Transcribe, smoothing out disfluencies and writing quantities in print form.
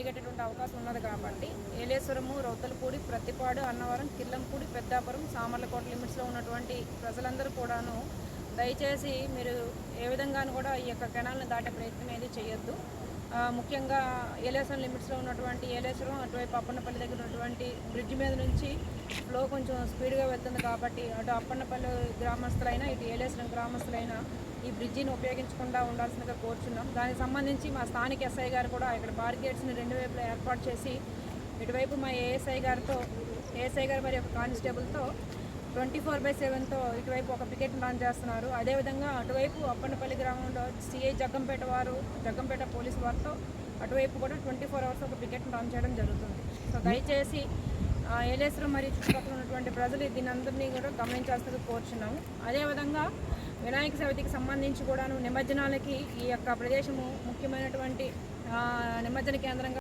జరిగేటటువంటి అవకాశం ఉన్నది కాబట్టి ఏలేశ్వరము, రౌతలపూడి, ప్రత్తిపాడు, అన్నవరం, కిర్లంపూడి, పెద్దాపురం, సామర్లకోట లిమిట్స్లో ఉన్నటువంటి ప్రజలందరూ కూడాను దయచేసి మీరు ఏ విధంగానూ కూడా ఈ యొక్క కెనాల్ని దాటే ప్రయత్నం ఏది చేయొద్దు. ముఖ్యంగా ఏలేశ్వరం లిమిట్స్లో ఉన్నటువంటి ఏలేశ్వరం అటువైపు అప్పన్నపల్లి దగ్గర ఉన్నటువంటి బ్రిడ్జ్ మీద నుంచి ఫ్లో కొంచెం స్పీడ్గా వెళ్తుంది కాబట్టి అటు అప్పన్నపల్లి గ్రామస్తులైనా ఇటు ఏలేశ్వరం గ్రామస్తులైనా ఈ బ్రిడ్జిని ఉపయోగించకుండా ఉండాల్సిందిగా కోరుచున్నాం. దానికి సంబంధించి మా స్థానిక ఎస్ఐ గారు కూడా ఇక్కడ బార్గేట్స్ని రెండు వైపులా ఏర్పాటు చేసి ఇటువైపు మా ఏఎస్ఐ గారు మరి ఒక కానిస్టేబుల్తో 24/7తో ఇటువైపు ఒక పికెట్ లాంచ్ చేస్తున్నారు. అదేవిధంగా అటువైపు అప్పన్నపల్లి గ్రామంలో సిఐ జగ్గంపేట పోలీసు వారితో అటువైపు కూడా 24 hours ఒక పికెట్ లాంచ్ చేయడం జరుగుతుంది. సో దయచేసి ఏలేశ్వరం మరియు చుట్టుపక్కల ఉన్నటువంటి ప్రజలు దీని అందరినీ కూడా గమనించాల్సిందిగా కోరుచున్నాము. అదేవిధంగా వినాయక చవితికి సంబంధించి కూడాను నిమజ్జనాలకి ఈ యొక్క ప్రదేశము ముఖ్యమైనటువంటి నిమజ్జన కేంద్రంగా